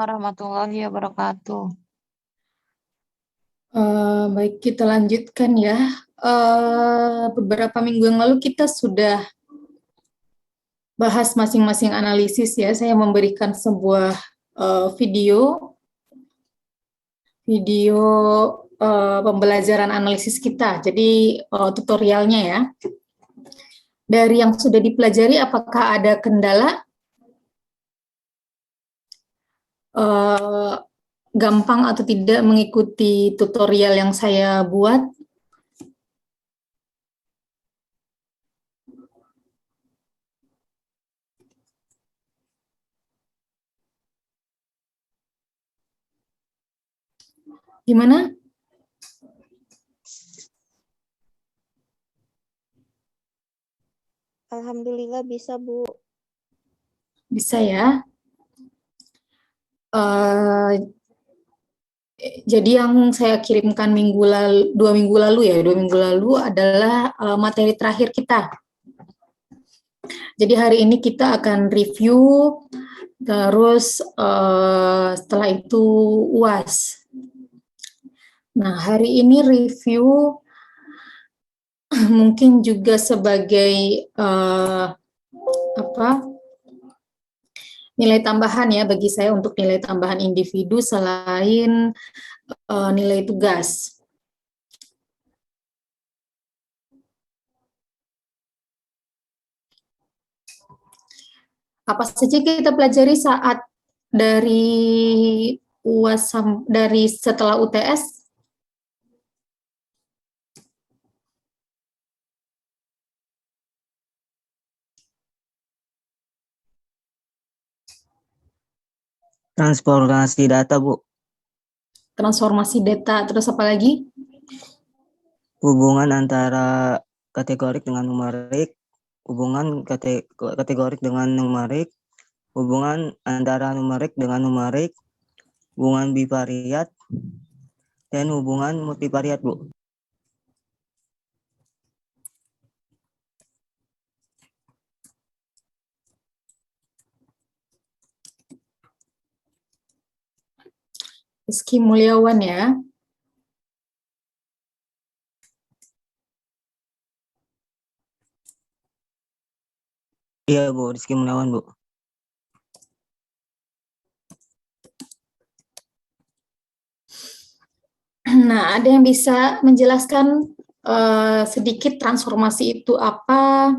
Warahmatullahi wabarakatuh. Baik, kita lanjutkan ya. Beberapa minggu yang lalu kita sudah bahas masing-masing analisis ya. Saya memberikan sebuah video pembelajaran analisis kita. Jadi tutorialnya ya. Dari yang sudah dipelajari, apakah ada kendala? Gampang atau tidak mengikuti tutorial yang saya buat? Gimana? Alhamdulillah bisa, Bu. Bisa ya. Jadi yang saya kirimkan dua minggu lalu adalah materi terakhir kita. Jadi hari ini kita akan review, terus setelah itu UAS. Nah, hari ini review mungkin juga sebagai nilai tambahan ya bagi saya untuk nilai tambahan individu selain nilai tugas. Apa saja kita pelajari saat dari UAS dari setelah UTS? Transformasi data, Bu. Transformasi data, terus apa lagi? Hubungan antara kategorik dengan numerik, hubungan kategorik dengan numerik, hubungan antara numerik dengan numerik, hubungan bivariat, dan hubungan multivariat, Bu. Rizky Mulyawan ya. Iya, Bu, Rizky Mulyawan, Bu. Nah, ada yang bisa menjelaskan sedikit transformasi itu apa?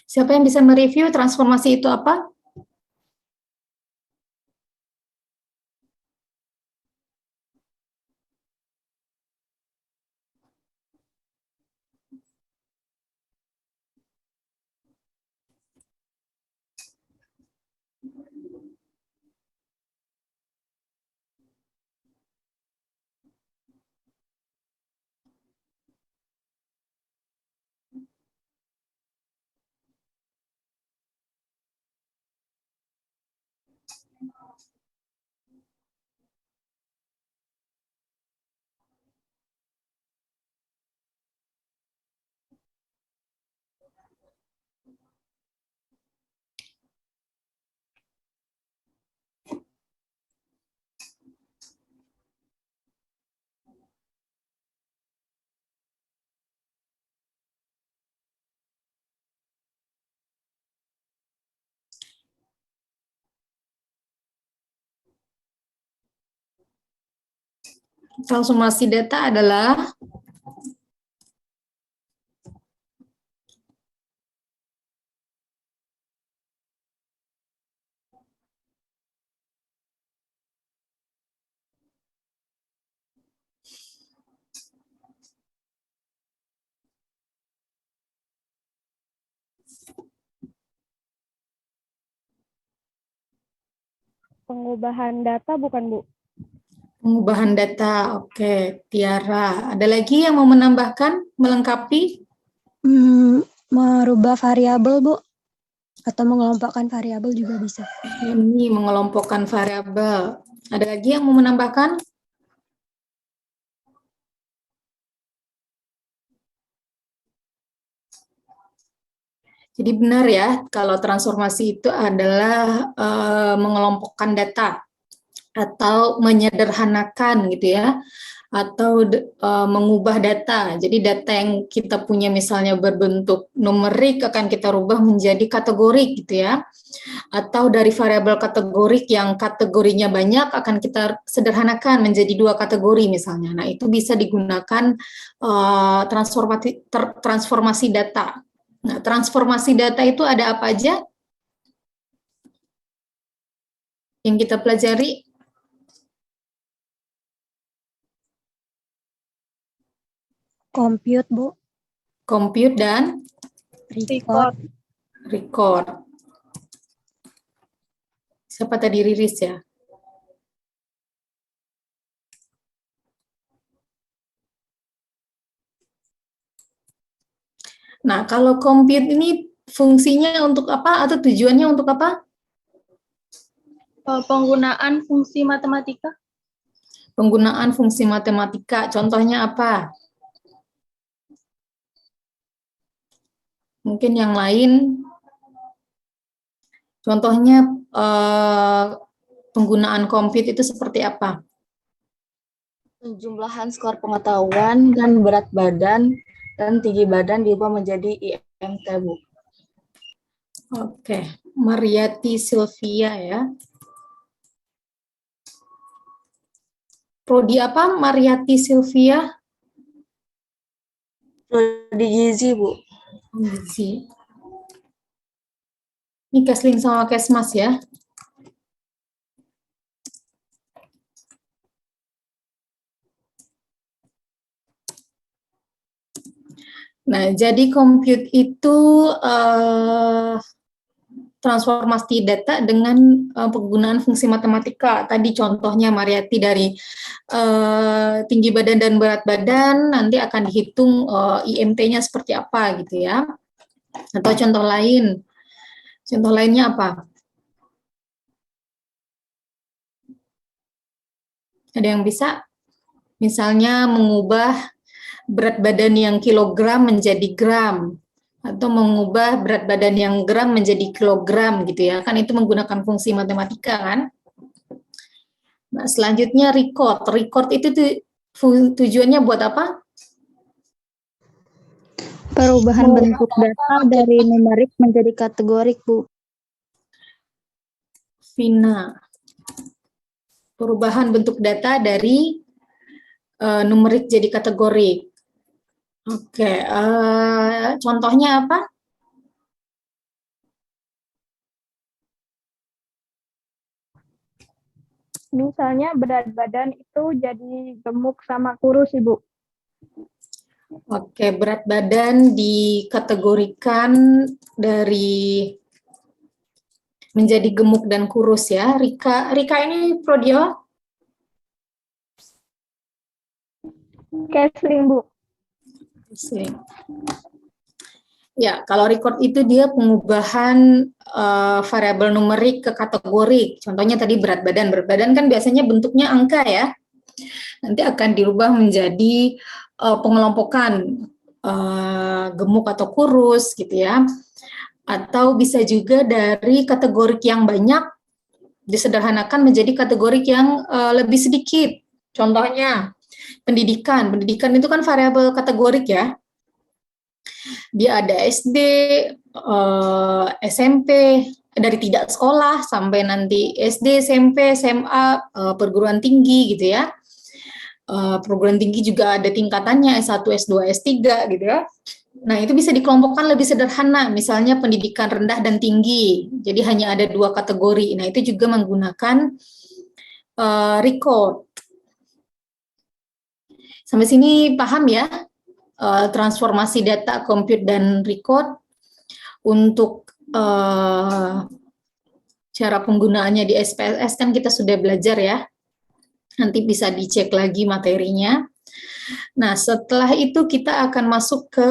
Siapa yang bisa mereview transformasi itu apa? Transformasi data adalah Pengubahan data bukan, Bu? pengubahan data. Oke, Tiara. Ada lagi yang mau menambahkan, melengkapi? Merubah variabel, Bu. Atau mengelompokkan variabel juga bisa. Ini mengelompokkan variabel. Ada lagi yang mau menambahkan? Jadi benar ya, kalau transformasi itu adalah mengelompokkan data atau menyederhanakan gitu ya, atau mengubah data. Jadi data yang kita punya misalnya berbentuk numerik akan kita rubah menjadi kategorik gitu ya. Atau dari variabel kategorik yang kategorinya banyak akan kita sederhanakan menjadi 2 kategori misalnya. Nah, itu bisa digunakan transformasi data. Nah, transformasi data itu ada apa aja yang kita pelajari? Compute, Bu. Compute dan Record. record. Siapa tadi, Riris ya? Nah, kalau compute ini fungsinya untuk apa atau tujuannya untuk apa? Penggunaan fungsi matematika. Penggunaan fungsi matematika. Contohnya apa? Mungkin yang lain. Contohnya penggunaan compute itu seperti apa? Penjumlahan skor pengetahuan dan berat badan dan tinggi badan diubah menjadi IMT, Bu. Oke, Mariati Sylvia ya. Prodi apa Mariati Sylvia? Prodi gizi, Bu. Gizi. Ini Kesling sama Kesmas ya. Nah, jadi compute itu transformasi data dengan penggunaan fungsi matematika. Tadi contohnya Mariati dari tinggi badan dan berat badan, nanti akan dihitung IMT-nya seperti apa gitu ya. Atau contoh lainnya apa? Ada yang bisa? Misalnya mengubah berat badan yang kilogram menjadi gram, atau mengubah berat badan yang gram menjadi kilogram gitu ya, kan itu menggunakan fungsi matematika kan. Nah, selanjutnya record. Record itu tujuannya buat apa? Perubahan bentuk data dari numerik menjadi kategorik, Bu. Vina. Perubahan bentuk data dari numerik jadi kategorik. Oke, contohnya apa? Misalnya berat badan itu jadi gemuk sama kurus, Ibu. Oke, berat badan dikategorikan dari menjadi gemuk dan kurus ya. Rika ini prodi apa? Kesling, Bu. Kesling. Ya, kalau record itu dia pengubahan variabel numerik ke kategori. Contohnya tadi berat badan. Berat badan kan biasanya bentuknya angka ya. Nanti akan dirubah menjadi pengelompokan gemuk atau kurus gitu ya. Atau bisa juga dari kategori yang banyak disederhanakan menjadi kategori yang lebih sedikit. Contohnya pendidikan. Pendidikan itu kan variabel kategorik ya. Dia ada SD, SMP, dari tidak sekolah sampai nanti SD, SMP, SMA, perguruan tinggi gitu ya. Perguruan tinggi juga ada tingkatannya S1, S2, S3 gitu ya. Nah, itu bisa dikelompokkan lebih sederhana, misalnya pendidikan rendah dan tinggi. Jadi hanya ada 2 kategori. Nah, itu juga menggunakan record. Sampai sini paham ya? Transformasi data, compute, dan record. Untuk cara penggunaannya di SPSS kan kita sudah belajar ya. Nanti bisa dicek lagi materinya. Nah, setelah itu kita akan masuk ke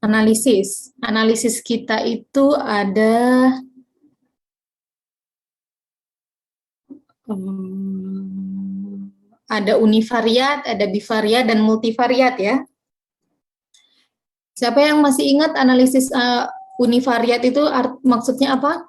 analisis. Analisis kita itu ada Ada univariat, ada bivariat, dan multivariat ya. Siapa yang masih ingat analisis univariat itu maksudnya apa?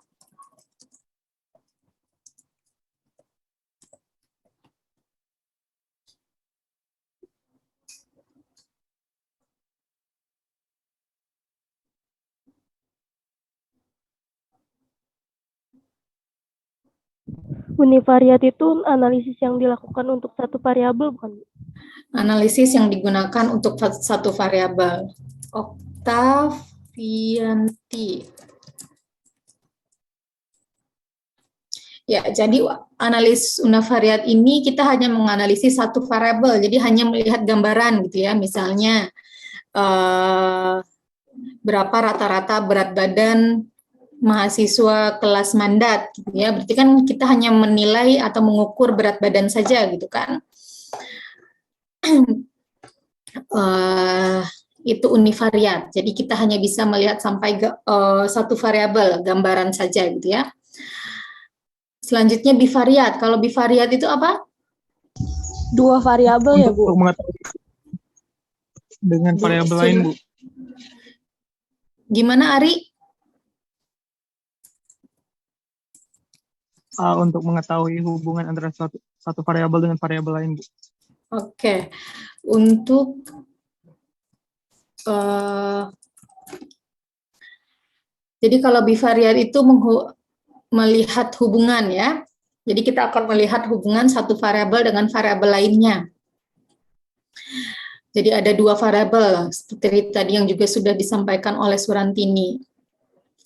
Univariat itu analisis yang dilakukan untuk satu variabel, bukan? Analisis yang digunakan untuk satu variabel. Oktavianti. Ya, jadi analis univariat ini kita hanya menganalisis satu variabel, jadi hanya melihat gambaran gitu ya. Misalnya berapa rata-rata berat badan mahasiswa kelas mandat gitu ya. Berarti kan kita hanya menilai atau mengukur berat badan saja gitu kan. Itu univariat. Jadi kita hanya bisa melihat sampai satu variabel, gambaran saja gitu ya. Selanjutnya bivariat. Kalau bivariat itu apa? Dua variabel ya, Bu? Untuk mengetahui dengan variabel lain, Bu. Gimana, Ari? Untuk mengetahui hubungan antara satu variabel dengan variabel lain, Bu. Oke. Untuk jadi kalau bivariat itu melihat hubungan ya. Jadi kita akan melihat hubungan satu variabel dengan variabel lainnya. Jadi ada dua variabel seperti tadi yang juga sudah disampaikan oleh Surantini.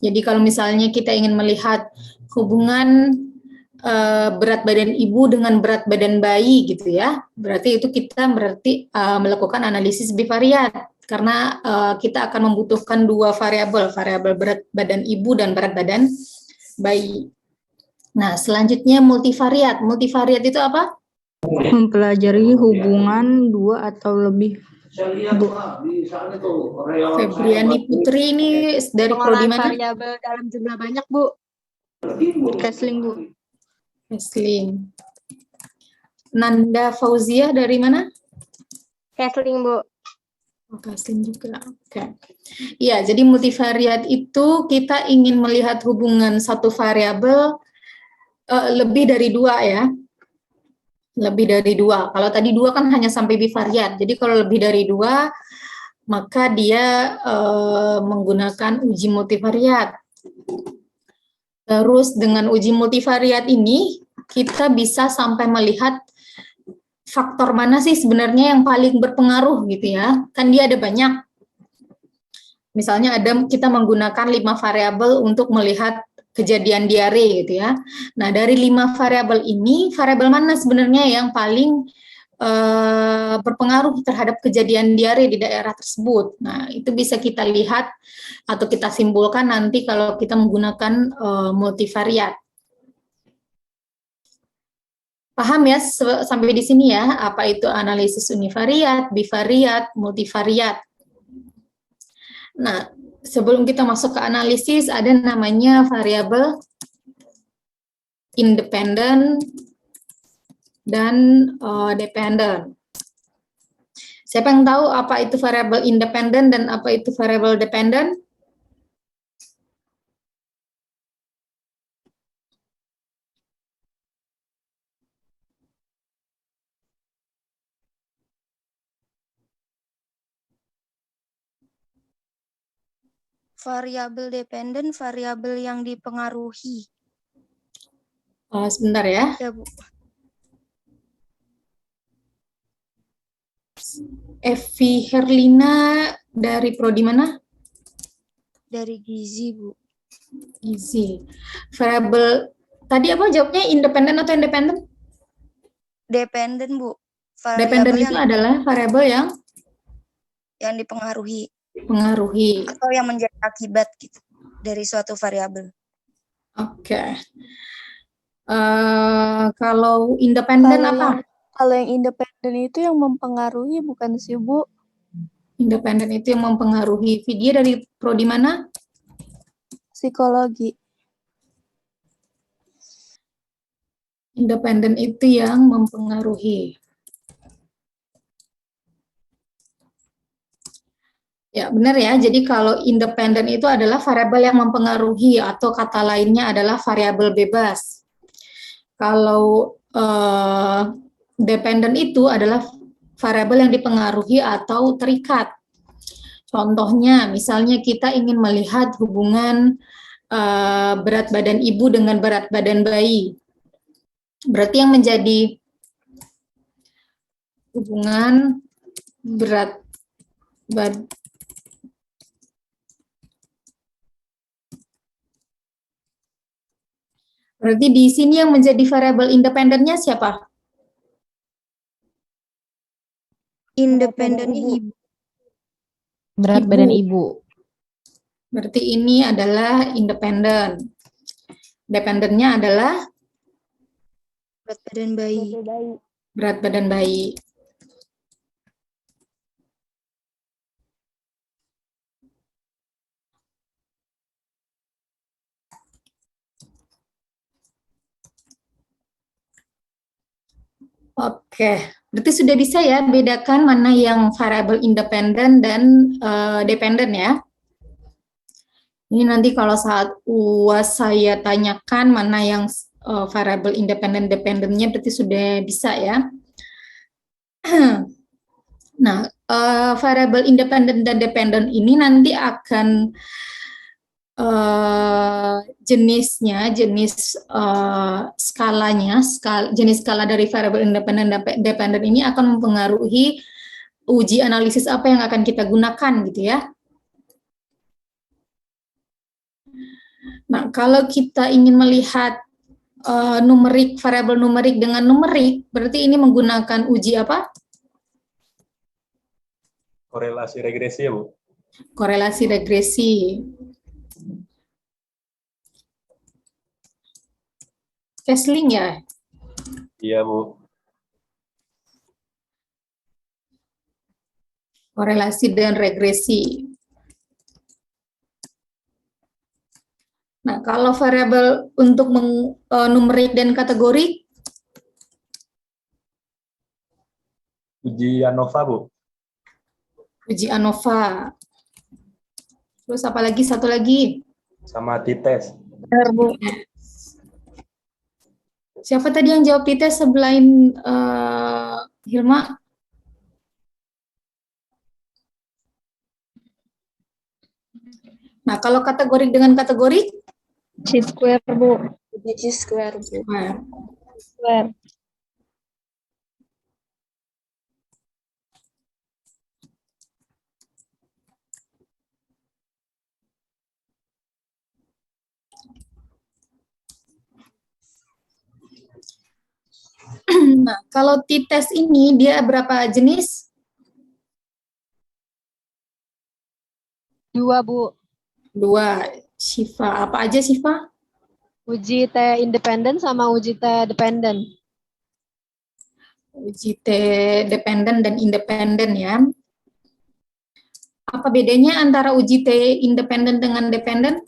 Jadi kalau misalnya kita ingin melihat hubungan berat badan ibu dengan berat badan bayi gitu ya, berarti itu kita melakukan analisis bivariat karena kita akan membutuhkan dua variabel berat badan ibu dan berat badan bayi. Nah, selanjutnya multivariat. Multivariat itu apa? Mempelajari hubungan dua atau lebih. Febriani Putri ini dari prodi mana? Variabel dalam jumlah banyak, Bu. Kesling, Bu. Kesling. Nanda Fauzia dari mana? Kesling, Bu. Kesling juga. Oke. Ya, jadi multivariat itu kita ingin melihat hubungan satu variabel lebih dari dua ya. Lebih dari dua. Kalau tadi dua kan hanya sampai bivariat. Jadi kalau lebih dari dua, maka dia menggunakan uji multivariat. Terus dengan uji multivariat ini, kita bisa sampai melihat faktor mana sih sebenarnya yang paling berpengaruh gitu ya. Kan dia ada banyak. Misalnya kita menggunakan 5 variabel untuk melihat kejadian diare gitu ya. Nah, dari 5 variabel ini, variabel mana sebenarnya yang paling berpengaruh terhadap kejadian diare di daerah tersebut. Nah, itu bisa kita lihat atau kita simpulkan nanti kalau kita menggunakan multivariat. Paham ya sampai di sini ya, apa itu analisis univariat, bivariat, multivariat. Nah, sebelum kita masuk ke analisis, ada namanya variabel independen dan dependen. Siapa yang tahu apa itu variabel independen dan apa itu variabel dependen? Variabel dependen, variabel yang dipengaruhi. Sebentar ya. Ya, Bu. Evi Herlina dari prodi mana? Dari gizi, Bu. Gizi. Variabel tadi apa jawabnya, independen atau independen? Dependen, Bu. Dependen itu adalah variabel yang dipengaruhi. Pengaruhi. Atau yang menjadi akibat gitu dari suatu variabel. Oke. Kalau independen apa? Kalau yang independen itu yang mempengaruhi, bukan sih, Bu? Independen itu yang mempengaruhi. Vidya dari prodi mana? Psikologi. Independen itu yang mempengaruhi. Ya, benar ya. Jadi kalau independen itu adalah variabel yang mempengaruhi atau kata lainnya adalah variabel bebas. Kalau dependen itu adalah variabel yang dipengaruhi atau terikat. Contohnya, misalnya kita ingin melihat hubungan berat badan ibu dengan berat badan bayi. Berarti yang menjadi hubungan berat badan berarti di sini yang menjadi variabel independennya siapa? Independennya ibu. Berat badan ibu. Berarti ini adalah independen. Dependennya adalah Berat badan bayi. berat badan bayi. Oke, berarti sudah bisa ya bedakan mana yang variabel independen dan dependen ya. Ini nanti kalau saat UAS saya tanyakan mana yang variabel independen dependennya berarti sudah bisa ya. Nah, variabel independen dan dependen ini nanti akan jenisnya, jenis skalanya, jenis skala dari variabel independen dan dependen ini akan mempengaruhi uji analisis apa yang akan kita gunakan gitu ya. Nah, kalau kita ingin melihat numerik, variabel numerik dengan numerik, berarti ini menggunakan uji apa? Korelasi regresi ya, Bu? Korelasi regresi. Kesling ya? Iya, Bu. Korelasi dan regresi. Nah, kalau variabel untuk numerik dan kategori? Uji ANOVA, Bu. Uji ANOVA. Terus apa lagi? Satu lagi? Sama t-test. Benar, Bu. Siapa tadi yang jawab t-test selain Hilma? Nah, kalau kategori dengan kategori? C-square, Bu. C-square, Bu. Square. Nah, kalau t-test ini dia berapa jenis? 2, Bu. 2. Syifa, apa aja Syifa? Uji T independen sama uji T dependen. Uji T dependen dan independen ya. Apa bedanya antara uji T independen dengan dependen?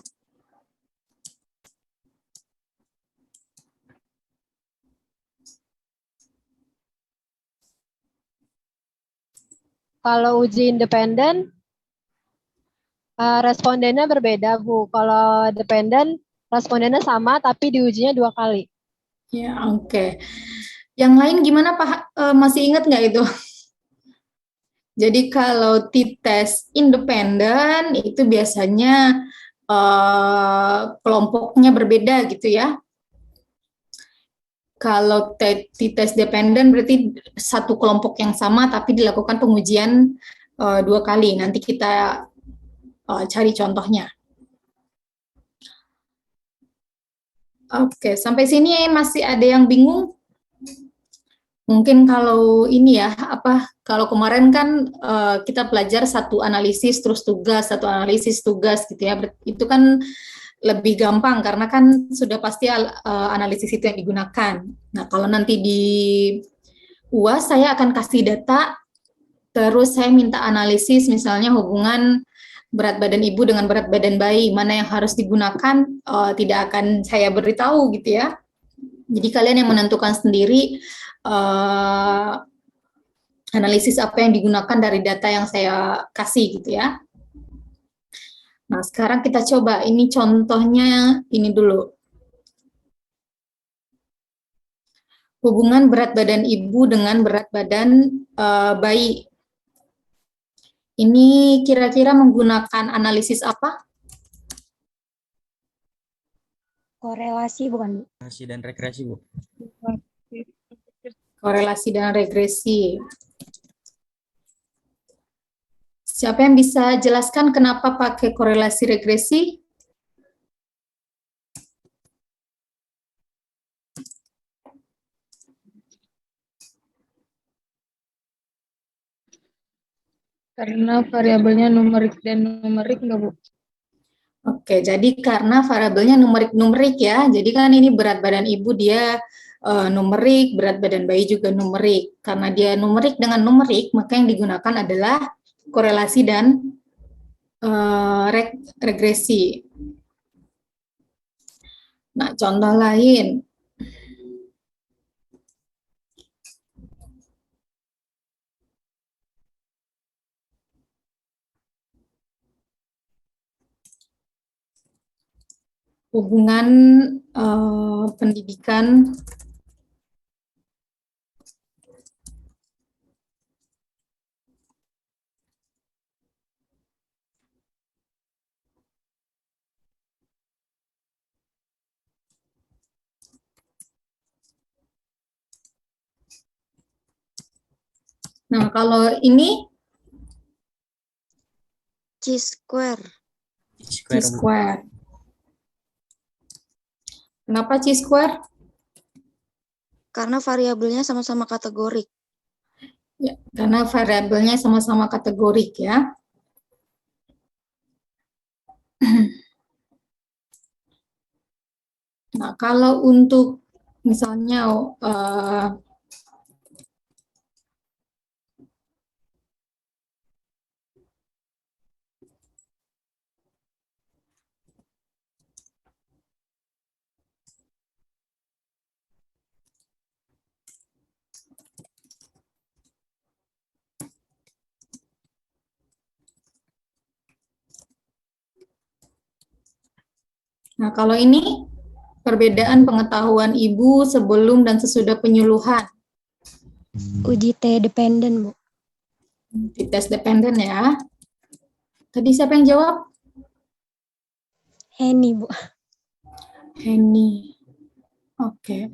Kalau uji independen, respondennya berbeda, Bu. Kalau dependen, respondennya sama, tapi diujinya 2 kali. Ya, oke. Yang lain gimana, Pak? Masih ingat nggak itu? Jadi kalau t-test independen, itu biasanya kelompoknya berbeda gitu ya. Kalau t-test dependen berarti satu kelompok yang sama, tapi dilakukan pengujian 2 kali. Nanti kita cari contohnya. Oke, sampai sini masih ada yang bingung? Mungkin kalau ini ya, kalau kemarin kan kita belajar satu analisis terus tugas, satu analisis tugas gitu ya. Itu kan lebih gampang karena kan sudah pasti analisis itu yang digunakan. Nah, kalau nanti di UAS saya akan kasih data, terus saya minta analisis misalnya hubungan berat badan ibu dengan berat badan bayi, mana yang harus digunakan tidak akan saya beritahu gitu ya. Jadi kalian yang menentukan sendiri analisis apa yang digunakan dari data yang saya kasih gitu ya. Nah, sekarang kita coba, ini contohnya ini dulu. Hubungan berat badan ibu dengan berat badan bayi. Ini kira-kira menggunakan analisis apa? Korelasi bukan, Bu? Korelasi dan regresi, Bu. Korelasi dan regresi. Siapa yang bisa jelaskan kenapa pakai korelasi regresi? Karena variabelnya numerik dan numerik nggak, Bu? Oke, jadi karena variabelnya numerik-numerik ya. Jadi kan ini berat badan ibu dia numerik, berat badan bayi juga numerik. Karena dia numerik dengan numerik, maka yang digunakan adalah korelasi dan regresi. Nah, contoh lain. Hubungan pendidikan Nah, kalau ini C-square. C-square. Kenapa C-square? Karena variabelnya sama-sama kategorik. Ya, karena variabelnya sama-sama kategorik ya. Nah, kalau untuk misalnya nah, kalau ini perbedaan pengetahuan ibu sebelum dan sesudah penyuluhan. Uji T dependen, Bu. Di tes dependen ya. Tadi siapa yang jawab? Henny, Bu. Henny. Oke.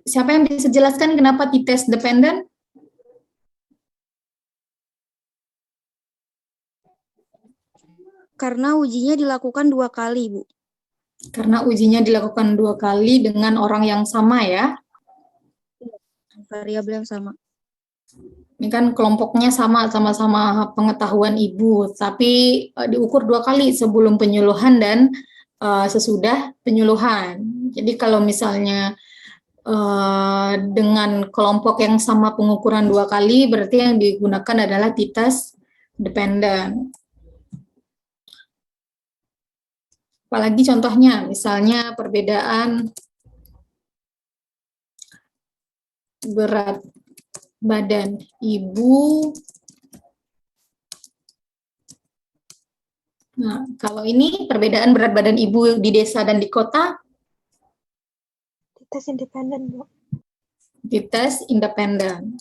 Siapa yang bisa jelaskan kenapa di tes dependen? Karena ujinya dilakukan 2 kali, Bu. Karena ujinya dilakukan 2 kali dengan orang yang sama ya. Variabel yang sama. Ini kan kelompoknya sama-sama pengetahuan ibu, tapi diukur 2 kali sebelum penyuluhan dan sesudah penyuluhan. Jadi kalau misalnya dengan kelompok yang sama pengukuran 2 kali, berarti yang digunakan adalah t-test dependent. Apalagi contohnya, misalnya perbedaan berat badan ibu. Nah, kalau ini perbedaan berat badan ibu di desa dan di kota. Tes independen, Bu. Tes independen.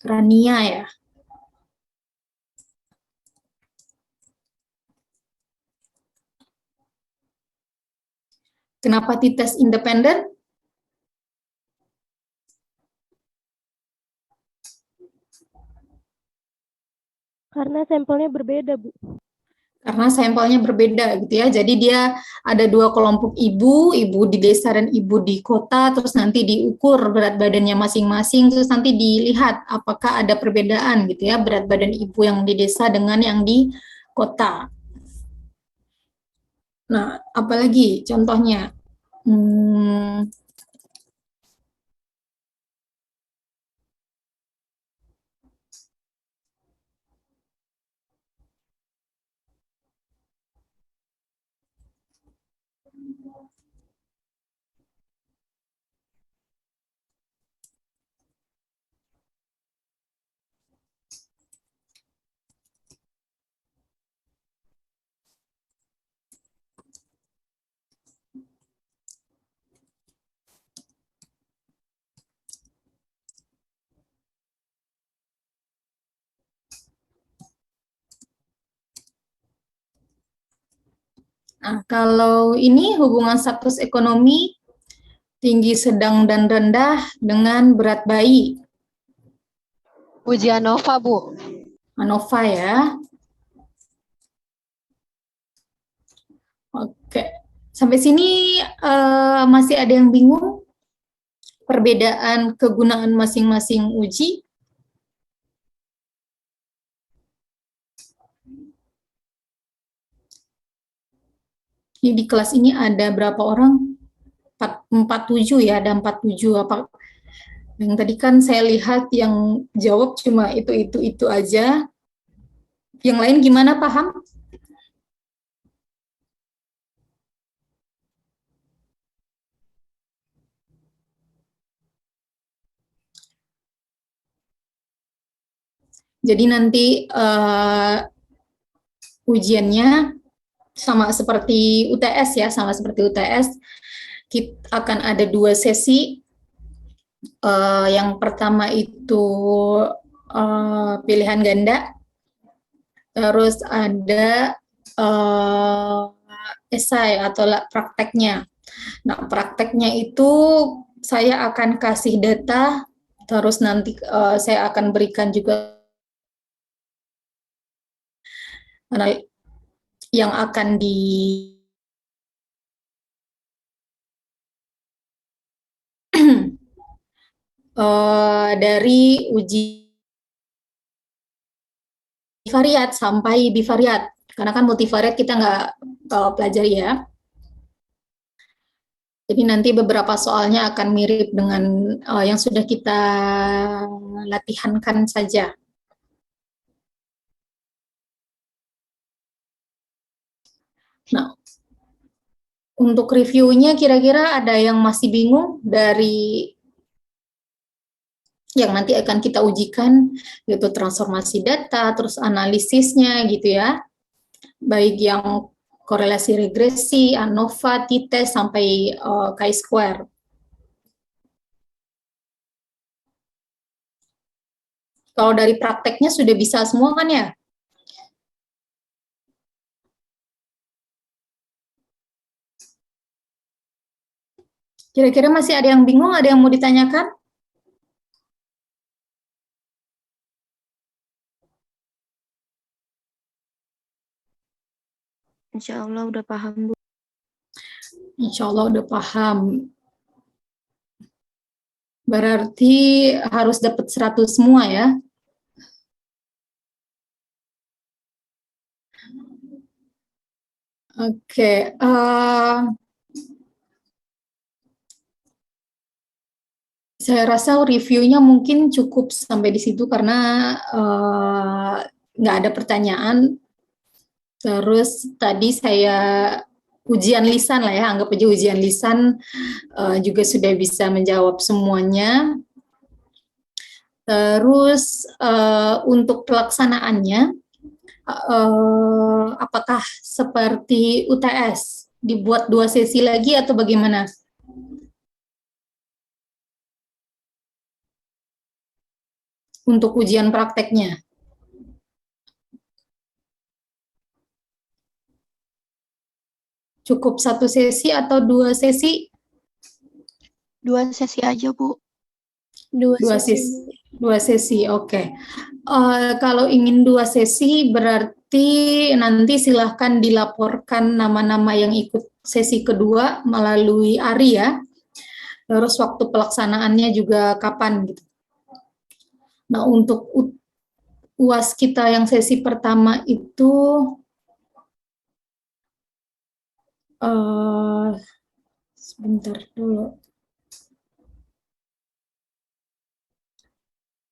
Rania ya. Kenapa tes independen? Karena sampelnya berbeda, Bu. Karena sampelnya berbeda gitu ya. Jadi dia ada 2 kelompok ibu, ibu di desa dan ibu di kota, terus nanti diukur berat badannya masing-masing, terus nanti dilihat apakah ada perbedaan gitu ya, berat badan ibu yang di desa dengan yang di kota. Nah, apalagi contohnya? Nah, kalau ini hubungan status ekonomi tinggi, sedang, dan rendah dengan berat bayi. Uji ANOVA, Bu. ANOVA ya. Oke. Sampai sini masih ada yang bingung? Perbedaan kegunaan masing-masing uji? Jadi di kelas ini ada berapa orang? 47 ya, ada 47. Apa yang tadi kan saya lihat yang jawab cuma itu aja. Yang lain gimana, paham? Jadi nanti ujiannya sama seperti UTS ya, sama seperti UTS. Kita akan ada 2 sesi. Yang pertama itu pilihan ganda, terus ada esai atau prakteknya. Nah, prakteknya itu saya akan kasih data, terus nanti saya akan berikan juga yang akan dari uji multivariat sampai bivariat, karena kan multivariat kita nggak pelajari ya. Jadi nanti beberapa soalnya akan mirip dengan yang sudah kita latihankan saja. Nah, untuk reviewnya kira-kira ada yang masih bingung dari yang nanti akan kita ujikan, yaitu transformasi data, terus analisisnya gitu ya, baik yang korelasi regresi, ANOVA, t-test, sampai chi-square. Kalau dari prakteknya sudah bisa semua kan ya? Kira-kira masih ada yang bingung, ada yang mau ditanyakan? Insya Allah udah paham, Bu. Insya Allah udah paham. Berarti harus dapat 100 semua ya? Oke. Saya rasa reviewnya mungkin cukup sampai di situ karena nggak ada pertanyaan. Terus tadi saya ujian lisan lah ya, anggap aja ujian lisan juga sudah bisa menjawab semuanya. Terus untuk pelaksanaannya, apakah seperti UTS, dibuat 2 sesi lagi atau bagaimana? Untuk ujian prakteknya. Cukup 1 sesi atau 2 sesi? 2 sesi aja, Bu. 2 sesi, oke. Kalau ingin 2 sesi, berarti nanti silahkan dilaporkan nama-nama yang ikut sesi kedua melalui ARI ya. Terus waktu pelaksanaannya juga kapan gitu. Nah, untuk UAS kita yang sesi pertama itu sebentar dulu.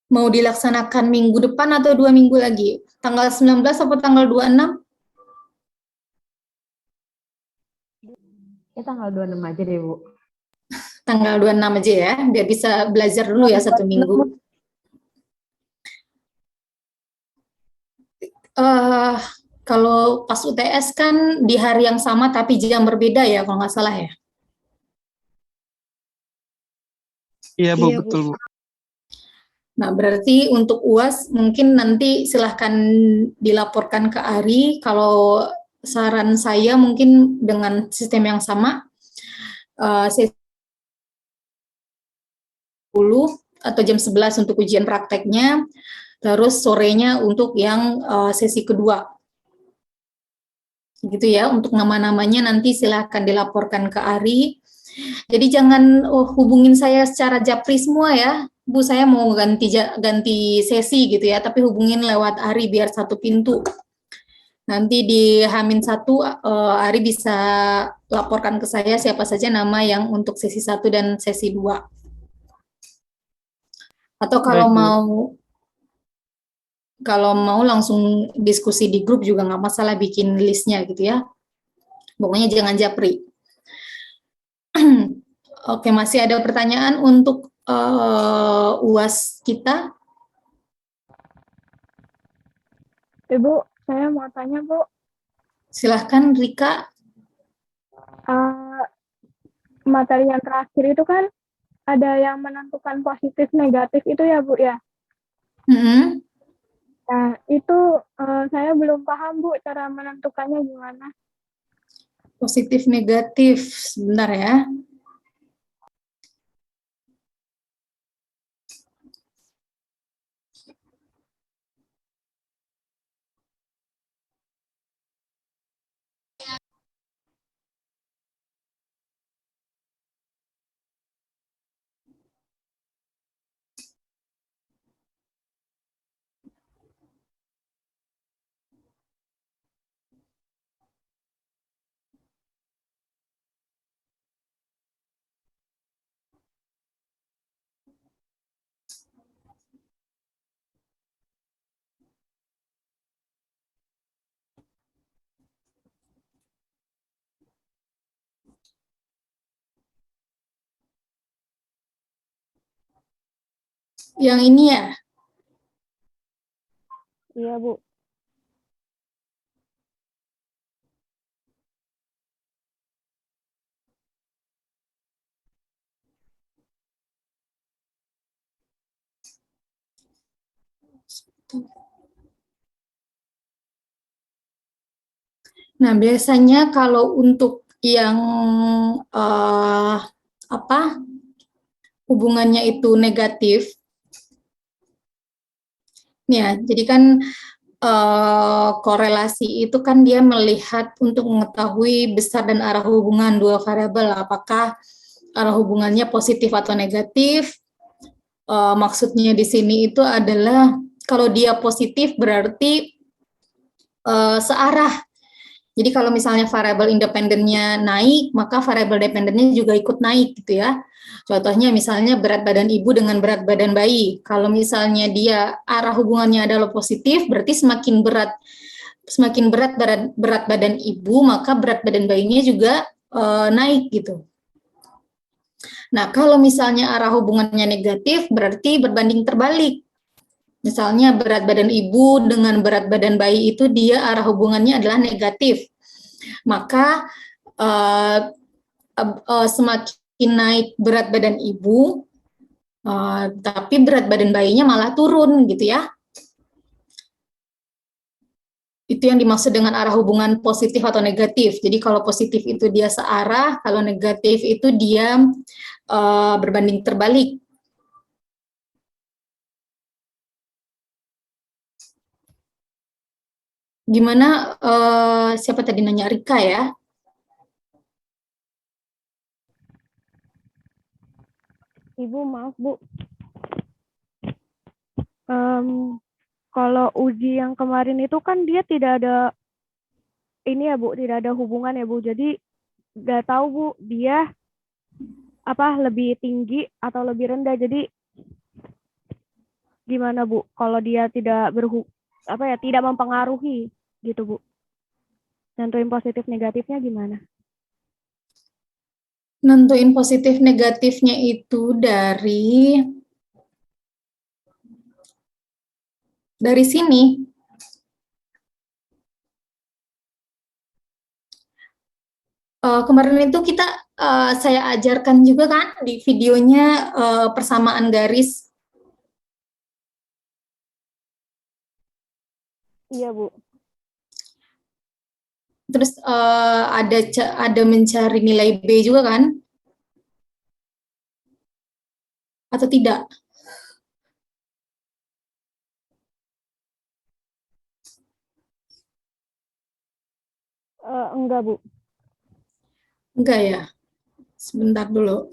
Mau dilaksanakan minggu depan atau 2 minggu lagi? Tanggal 19 atau tanggal 26? Ya tanggal 26 aja deh, Bu. Tanggal 26 aja ya, biar bisa belajar dulu ya 1 minggu. eh Kalau pas UTS kan di hari yang sama tapi jam berbeda ya, kalau nggak salah ya. Iya Bu, Iya, Bu. betul Bu. Nah, berarti untuk UAS mungkin nanti silahkan dilaporkan ke ARI. Kalau saran saya mungkin dengan sistem yang sama, sesi 10 atau jam 11 untuk ujian prakteknya, terus sorenya untuk yang sesi kedua. Gitu ya, untuk nama-namanya nanti silahkan dilaporkan ke ARI. Jadi jangan hubungin saya secara japri semua ya, Bu, saya mau ganti sesi gitu ya, tapi hubungin lewat ARI biar satu pintu. Nanti di H-1 ARI bisa laporkan ke saya siapa saja nama yang untuk sesi 1 dan sesi 2. Atau kalau mau langsung diskusi di grup juga nggak masalah, bikin listnya gitu ya. Pokoknya jangan japri. Oke, masih ada pertanyaan untuk UAS kita? Ibu, saya mau tanya, Bu. Silahkan, Rika. Materi yang terakhir itu kan ada yang menentukan positif negatif itu ya, Bu ya? Nah, itu saya belum paham, Bu, cara menentukannya gimana. Positif negatif, sebentar ya. Yang ini ya? Iya, Bu. Nah, biasanya kalau untuk yang hubungannya itu negatif, ya, jadi kan korelasi itu kan dia melihat untuk mengetahui besar dan arah hubungan dua variabel, apakah arah hubungannya positif atau negatif. Maksudnya di sini itu adalah kalau dia positif berarti searah. Jadi kalau misalnya variabel independennya naik, maka variabel dependennya juga ikut naik gitu ya. Contohnya misalnya berat badan ibu dengan berat badan bayi. Kalau misalnya dia arah hubungannya adalah positif, berarti semakin berat berat badan ibu, maka berat badan bayinya juga naik gitu. Nah, kalau misalnya arah hubungannya negatif, berarti berbanding terbalik. Misalnya berat badan ibu dengan berat badan bayi itu dia arah hubungannya adalah negatif. Maka semakin naik berat badan ibu, tapi berat badan bayinya malah turun gitu ya. Itu yang dimaksud dengan arah hubungan positif atau negatif. Jadi kalau positif itu dia searah, kalau negatif itu dia berbanding terbalik. Gimana, siapa tadi nanya, Rika ya? Ibu, maaf, Bu. Kalau uji yang kemarin itu kan dia tidak ada ini ya, Bu, tidak ada hubungan ya, Bu. Jadi nggak tahu, Bu, dia lebih tinggi atau lebih rendah. Jadi gimana, Bu? Kalau dia tidak tidak mempengaruhi gitu, Bu. Nentuin positif negatifnya gimana? nentuin positif negatifnya itu dari sini. Kemarin itu saya ajarkan juga kan di videonya persamaan garis. Iya, Bu. Terus ada mencari nilai B juga kan? Atau tidak? Enggak, Bu. Enggak ya? Sebentar dulu.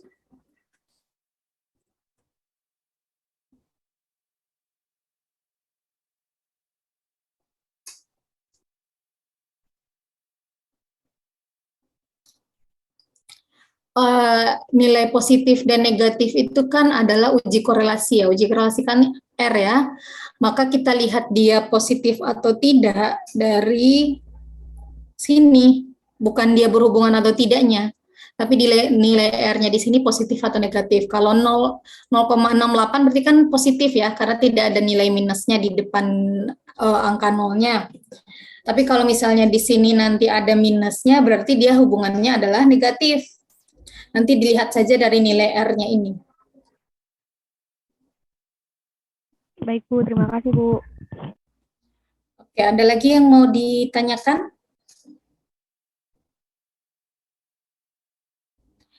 Nilai positif dan negatif itu kan adalah uji korelasi ya. Uji korelasi kan R ya. Maka kita lihat dia positif atau tidak dari sini. Bukan dia berhubungan atau tidaknya. Tapi nilai R-nya di sini positif atau negatif. Kalau 0,68 berarti kan positif ya, karena tidak ada nilai minusnya di depan angka nolnya. Tapi kalau misalnya di sini nanti ada minusnya, berarti dia hubungannya adalah negatif. Nanti dilihat saja dari nilai R-nya ini. Baik, Bu. Terima kasih, Bu. Oke, ada lagi yang mau ditanyakan?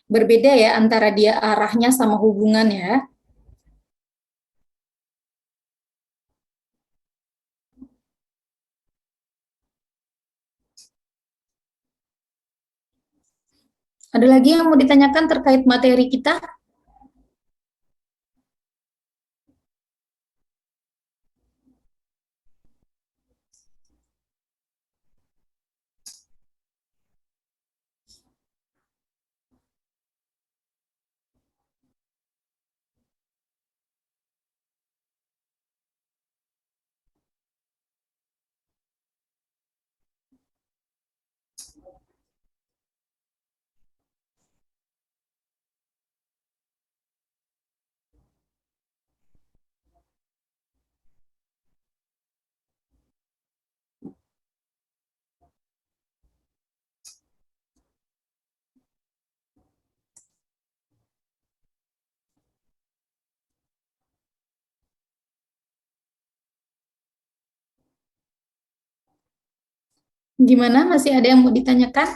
Berbeda ya antara dia arahnya sama hubungan ya. Ada lagi yang mau ditanyakan terkait materi kita? Gimana? Masih ada yang mau ditanyakan?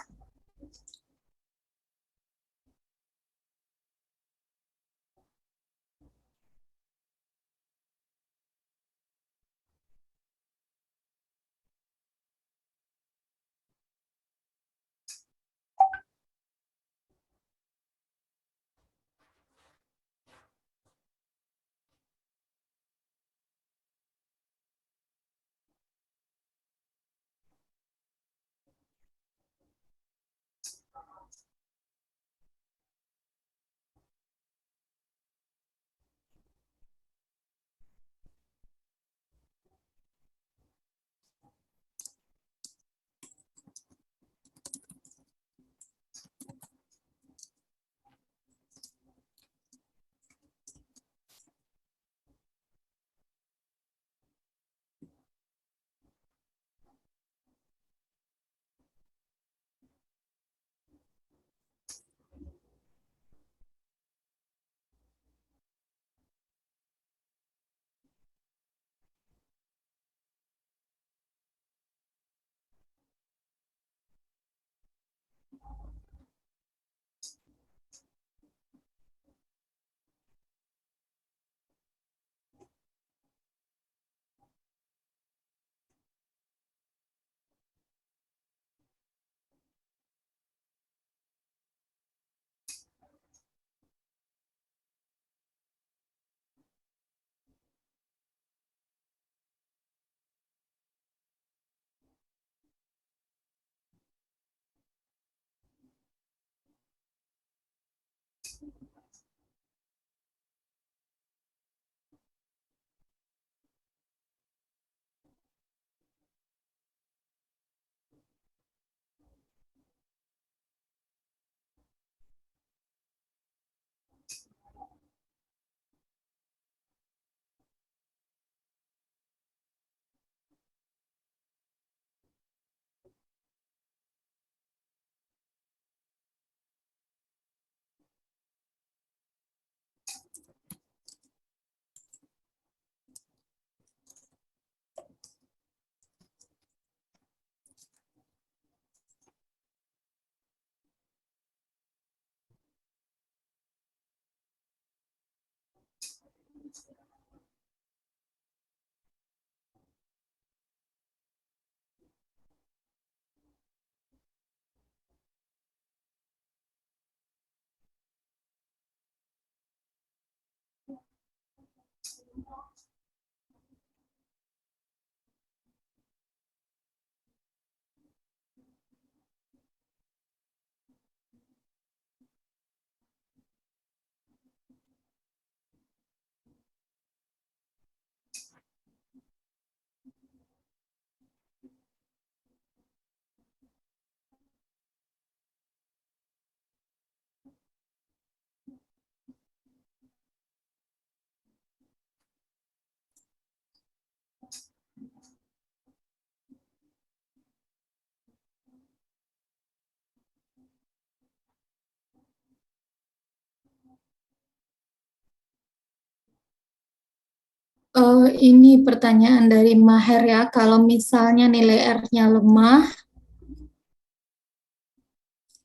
Ini pertanyaan dari Maher ya, kalau misalnya nilai R-nya lemah,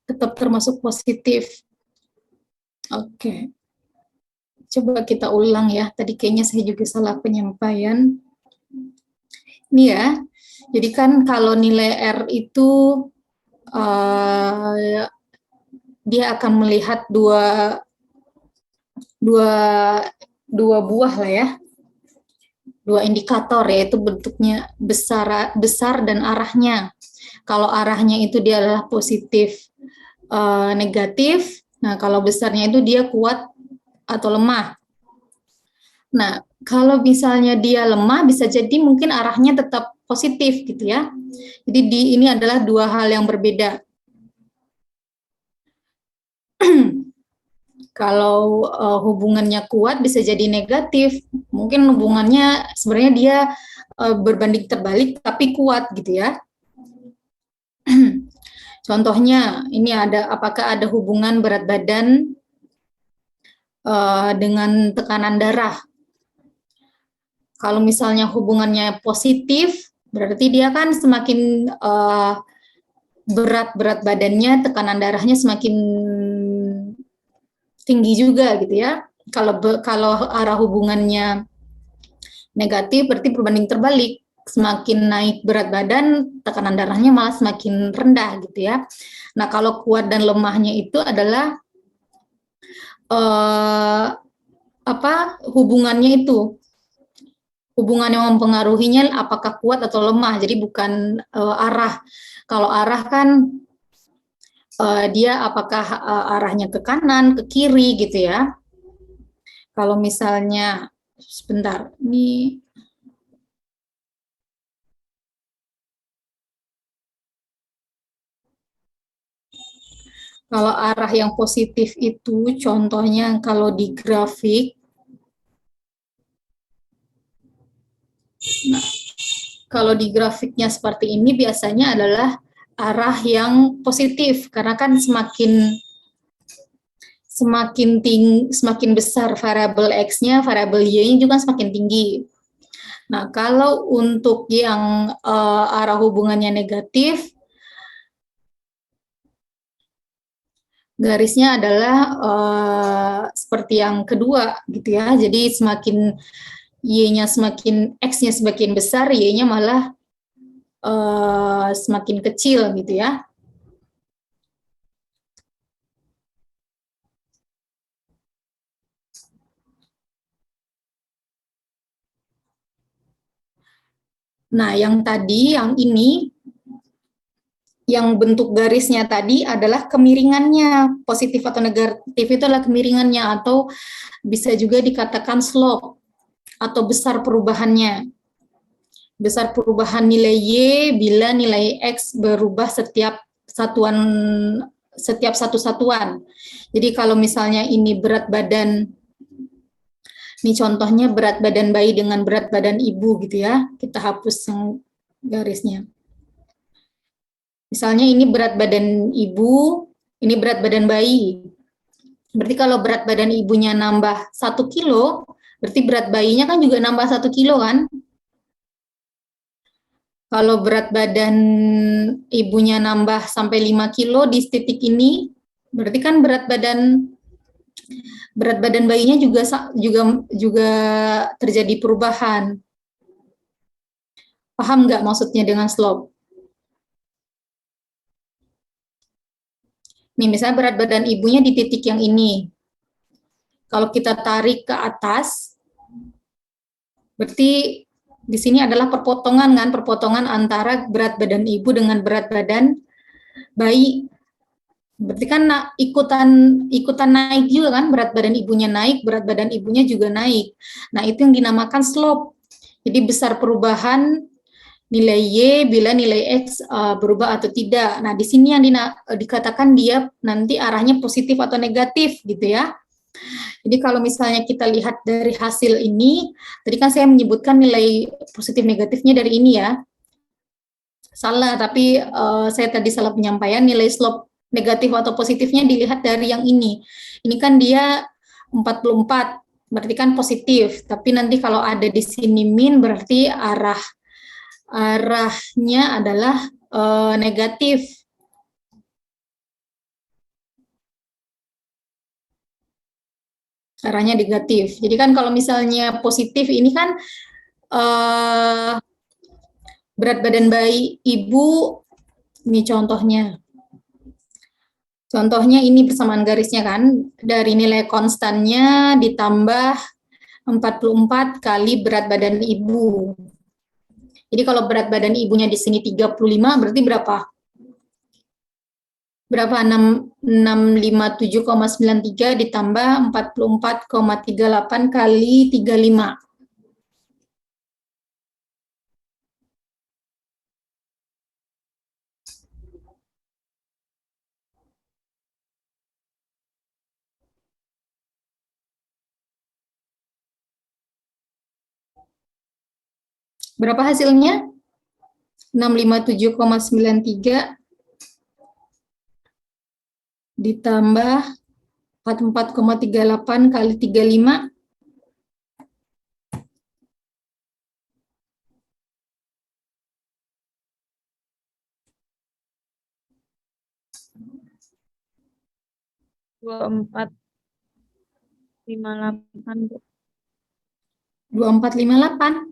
tetap termasuk positif. Oke. Coba kita ulang ya, tadi kayaknya saya juga salah penyampaian. Ini ya, jadi kan kalau nilai R itu dia akan melihat dua buah lah ya, dua indikator, yaitu bentuknya besar dan arahnya. Kalau arahnya itu dia adalah positif, negatif, nah kalau besarnya itu dia kuat atau lemah. Nah, kalau misalnya dia lemah, bisa jadi mungkin arahnya tetap positif gitu ya. Jadi ini adalah dua hal yang berbeda. Kalau hubungannya kuat bisa jadi negatif. Mungkin hubungannya sebenarnya dia berbanding terbalik tapi kuat gitu ya. Contohnya ini apakah ada hubungan berat badan dengan tekanan darah. Kalau misalnya hubungannya positif, berarti dia kan semakin berat badannya, tekanan darahnya semakin tinggi juga gitu ya. Kalau arah hubungannya negatif, berarti berbanding terbalik, semakin naik berat badan, tekanan darahnya malah semakin rendah gitu ya. Nah, kalau kuat dan lemahnya itu adalah hubungannya itu, hubungan yang mempengaruhinya apakah kuat atau lemah. Jadi bukan arah. Kalau arah kan dia apakah arahnya ke kanan, ke kiri gitu ya. Kalau misalnya sebentar, ini kalau arah yang positif itu contohnya kalau di grafik. Nah, kalau di grafiknya seperti ini biasanya adalah arah yang positif karena kan semakin besar variabel X-nya, variabel Y-nya juga semakin tinggi. Nah, kalau untuk yang arah hubungannya negatif, garisnya adalah seperti yang kedua gitu ya. Jadi semakin Y-nya X-nya semakin besar, Y-nya malah semakin kecil gitu ya. Nah, yang ini, yang bentuk garisnya tadi adalah kemiringannya, positif atau negatif itu adalah kemiringannya, atau bisa juga dikatakan slope, atau besar perubahannya. Besar perubahan nilai Y bila nilai X berubah setiap satu satuan. Jadi kalau misalnya ini berat badan, ini contohnya berat badan bayi dengan berat badan ibu gitu ya. Kita hapus yang garisnya. Misalnya ini berat badan ibu, ini berat badan bayi. Berarti kalau berat badan ibunya nambah 1 kilo, berarti berat bayinya kan juga nambah 1 kilo kan? Kalau berat badan ibunya nambah sampai 5 kilo di titik ini, berarti kan berat badan bayinya juga terjadi perubahan. Paham nggak maksudnya dengan slope? Nih, misalnya berat badan ibunya di titik yang ini. Kalau kita tarik ke atas, berarti di sini adalah perpotongan antara berat badan ibu dengan berat badan bayi. Berarti kan ikutan naik juga kan, berat badan ibunya naik, berat badan ibunya juga naik. Nah, itu yang dinamakan slope. Jadi besar perubahan nilai Y bila nilai X berubah atau tidak. Nah, di sini yang dikatakan dia nanti arahnya positif atau negatif gitu ya. Jadi kalau misalnya kita lihat dari hasil ini, tadi kan saya menyebutkan nilai positif negatifnya dari ini ya. Salah, tapi saya tadi salah penyampaian, nilai slope negatif atau positifnya dilihat dari yang ini. Ini kan dia 44. berarti kan positif. Tapi nanti kalau ada di sini min, berarti arahnya adalah negatif. Arahnya negatif. Jadi kan kalau misalnya positif ini kan berat badan bayi ibu, ini contohnya. Contohnya ini persamaan garisnya kan, dari nilai konstannya ditambah 44 kali berat badan ibu. Jadi kalau berat badan ibunya di sini 35, berarti berapa? Berapa? 657,93 ditambah 44,38 kali 35. Berapa hasilnya? 657,93 ditambah 44,38 kali 35. Dua empat 58 Bu. 2458.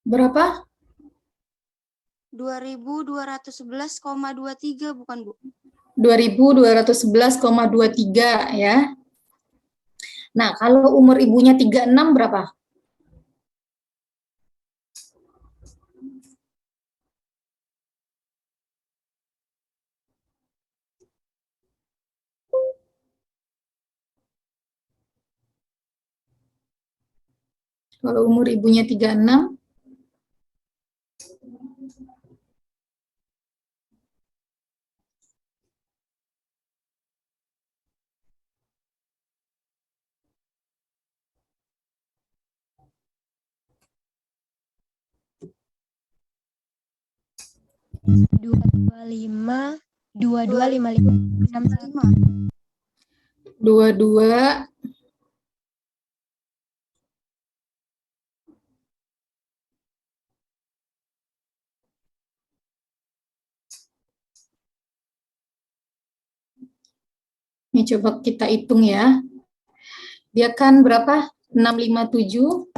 Berapa? 2211,23 bukan, Bu? 2211,23 ya. Nah, kalau umur ibunya 36 berapa? Kalau umur ibunya 36, dua dua lima lima 65. 22 ini coba kita hitung ya. Dia kan berapa? 657,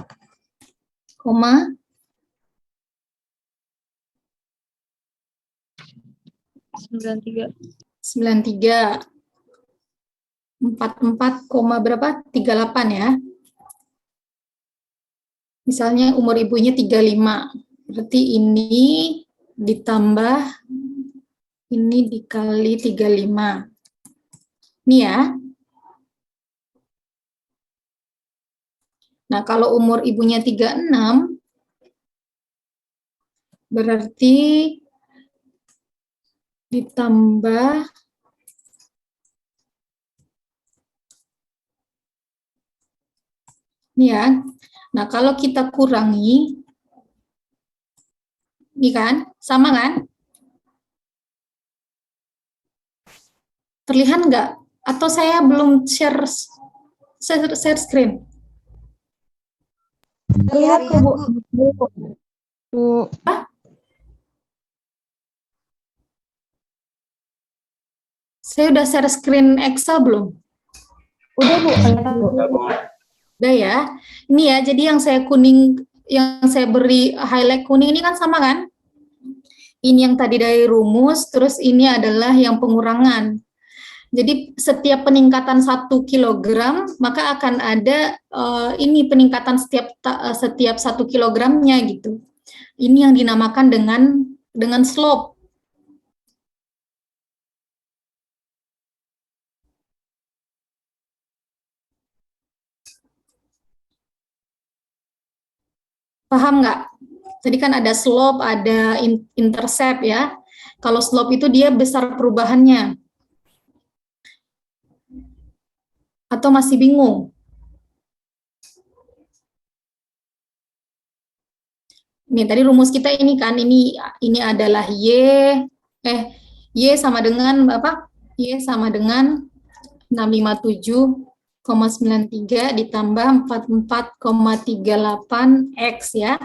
93. 93. 44, berapa? 38 ya. Misalnya umur ibunya 35. Berarti ini ditambah ini dikali 35. Ini ya. Nah, kalau umur ibunya 36, berarti ditambah ini ya. Nah, kalau kita kurangi, ini kan, sama kan? Terlihat nggak? Atau saya belum share screen? Lihat kok, Bu. Bu. Saya udah share screen Excel belum? Udah, Bu. Udah ya. Ini ya, jadi yang saya kuning, yang saya beri highlight kuning ini kan sama kan? Ini yang tadi dari rumus, terus ini adalah yang pengurangan. Jadi setiap peningkatan 1 kilogram, maka akan ada ini peningkatan setiap 1 kilogramnya gitu. Ini yang dinamakan dengan slope. Paham nggak? Tadi kan ada slope, ada intercept ya. Kalau slope itu dia besar perubahannya. Atau masih bingung? Nih tadi rumus kita ini kan, ini adalah Y sama dengan apa? Y sama dengan 657,93 ditambah 44,38 X ya.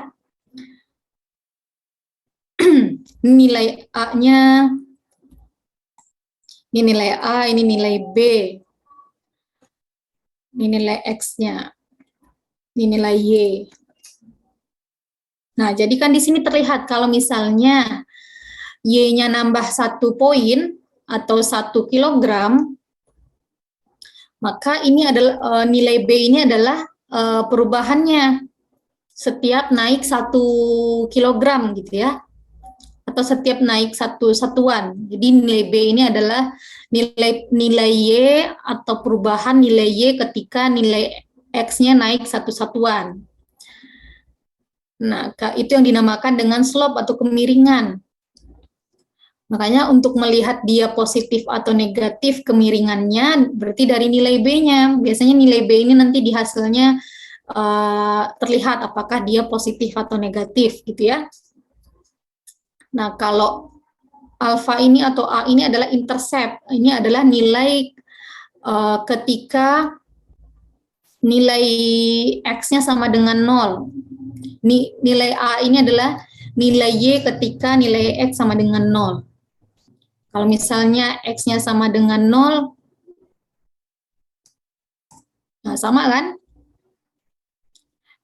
Nilai A-nya, ini nilai A, ini nilai B, ini nilai X-nya, ini nilai Y. Nah, jadi kan di sini terlihat kalau misalnya Y-nya nambah 1 poin atau 1 kilogram, maka ini adalah nilai B ini adalah perubahannya setiap naik 1 kilogram gitu ya, atau setiap naik 1 satuan. Jadi nilai B ini adalah nilai Y atau perubahan nilai Y ketika nilai X-nya naik 1 satuan. Nah, itu yang dinamakan dengan slope atau kemiringan. Makanya untuk melihat dia positif atau negatif kemiringannya berarti dari nilai B-nya. Biasanya nilai B ini nanti di hasilnya terlihat apakah dia positif atau negatif gitu ya. Nah, kalau alfa ini atau A ini adalah intercept. Ini adalah nilai ketika nilai X-nya sama dengan 0. Nilai A ini adalah nilai Y ketika nilai X sama dengan 0. Kalau misalnya X-nya sama dengan 0, nah sama kan?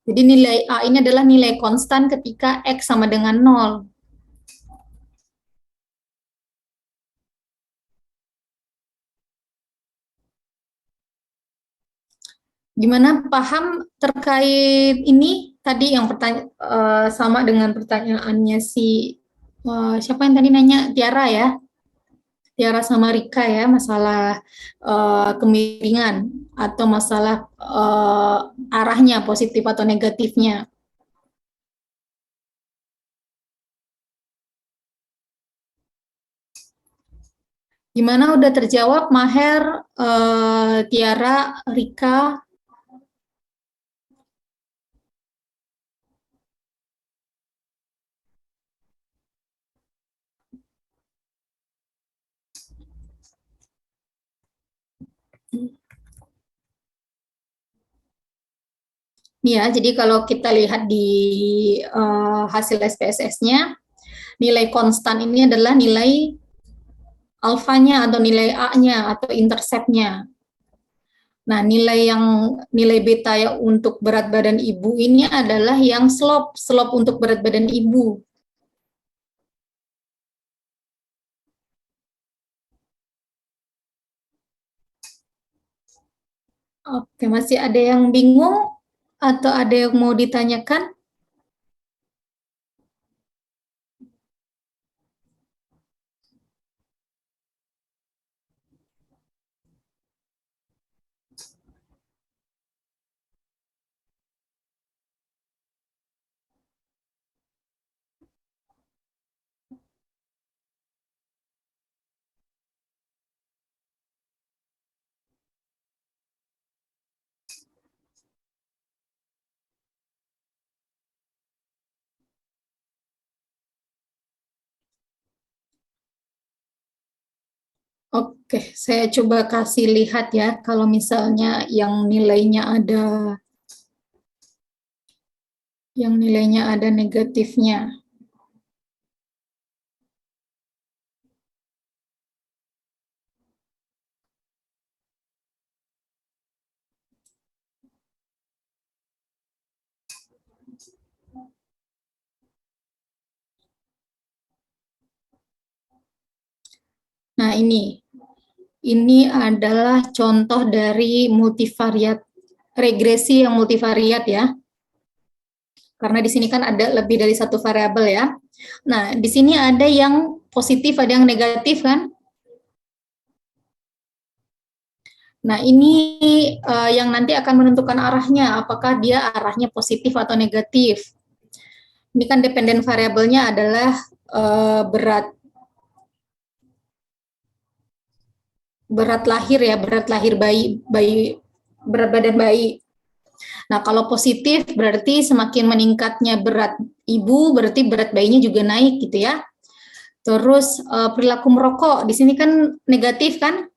Jadi nilai A ini adalah nilai konstan ketika X sama dengan 0. Gimana paham terkait ini? Tadi yang sama dengan pertanyaannya siapa yang tadi nanya? Tiara ya? Tiara sama Rika ya, masalah kemiringan atau masalah arahnya positif atau negatifnya. Gimana udah terjawab Maher, Tiara, Rika? Ya, jadi kalau kita lihat di hasil SPSS-nya, nilai konstan ini adalah nilai alfanya atau nilai A-nya atau intercept-nya. Nah, nilai beta yang untuk berat badan ibu ini adalah yang slope untuk berat badan ibu. Oke, masih ada yang bingung atau ada yang mau ditanyakan? Oke, saya coba kasih lihat ya, kalau misalnya yang nilainya ada negatifnya. Nah, ini adalah contoh dari multivariat, regresi yang multivariat ya. Karena di sini kan ada lebih dari satu variabel ya. Nah, di sini ada yang positif, ada yang negatif kan? Nah, ini yang nanti akan menentukan arahnya, apakah dia arahnya positif atau negatif. Ini kan dependen variabelnya adalah berat lahir ya, berat lahir bayi, berat badan bayi. Nah, kalau positif berarti semakin meningkatnya berat ibu, berarti berat bayinya juga naik gitu ya. Terus perilaku merokok, di sini kan negatif kan?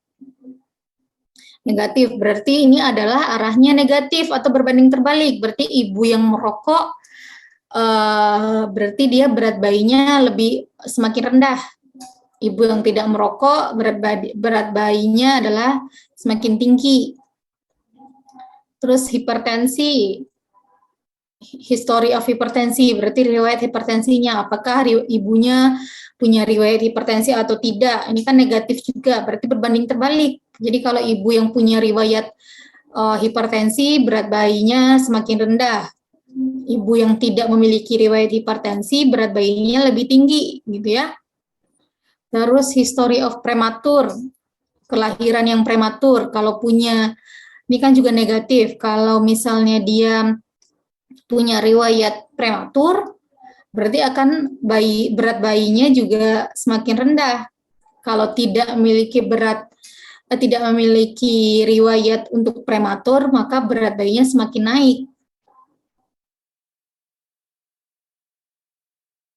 Negatif, berarti ini adalah arahnya negatif atau berbanding terbalik. Berarti ibu yang merokok, berarti dia berat bayinya semakin rendah. Ibu yang tidak merokok, berat bayinya adalah semakin tinggi. Terus hipertensi, history of hipertensi, berarti riwayat hipertensinya, apakah ibunya punya riwayat hipertensi atau tidak. Ini kan negatif juga, berarti berbanding terbalik. Jadi kalau ibu yang punya riwayat hipertensi, berat bayinya semakin rendah. Ibu yang tidak memiliki riwayat hipertensi, berat bayinya lebih tinggi, gitu ya. Terus history of prematur, kelahiran yang prematur, kalau punya, ini kan juga negatif, kalau misalnya dia punya riwayat prematur, berarti akan berat bayinya juga semakin rendah. Kalau tidak memiliki riwayat untuk prematur, maka berat bayinya semakin naik.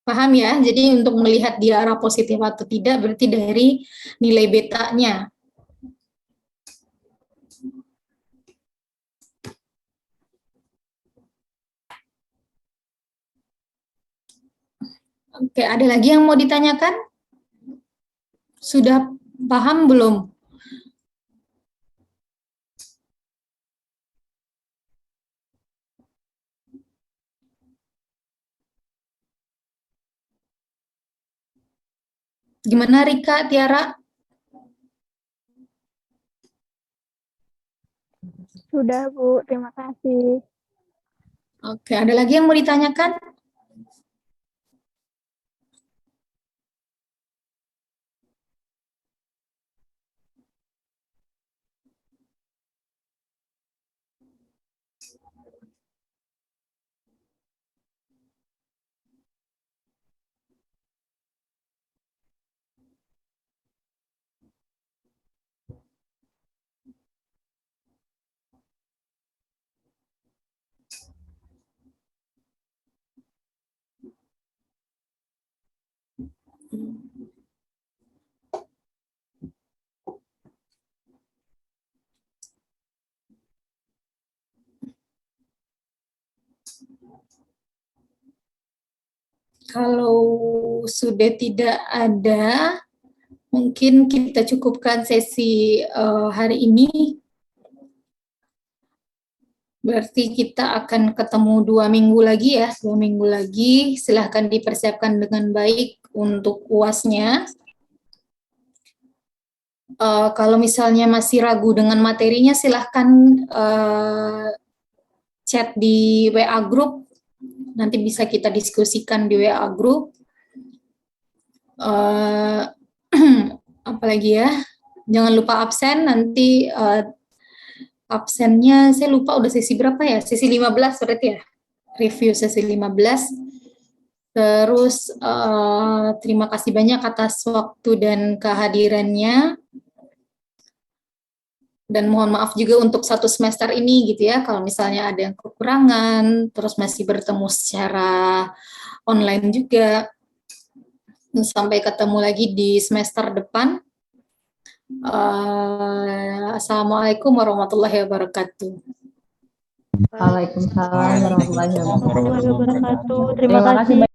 Paham ya? Jadi untuk melihat dia arah positif atau tidak, berarti dari nilai betanya. Oke, ada lagi yang mau ditanyakan? Sudah paham belum? Gimana Rika, Tiara? Sudah, Bu. Terima kasih. Oke, ada lagi yang mau ditanyakan? Kalau sudah tidak ada, mungkin kita cukupkan sesi hari ini. Berarti kita akan ketemu 2 minggu lagi ya, 2 minggu lagi. Silahkan dipersiapkan dengan baik untuk UAS-nya. Kalau misalnya masih ragu dengan materinya, silahkan chat di WA Group. Nanti bisa kita diskusikan di WA Group. Apalagi ya, jangan lupa absen. Nanti absennya saya lupa udah sesi berapa ya, sesi 15 berarti ya, review sesi 15. Terus terima kasih banyak atas waktu dan kehadirannya, dan mohon maaf juga untuk 1 semester ini gitu ya, kalau misalnya ada yang kekurangan, terus masih bertemu secara online juga. Sampai ketemu lagi di semester depan. Assalamualaikum warahmatullahi wabarakatuh. Waalaikumsalam warahmatullahi wabarakatuh. Terima kasih.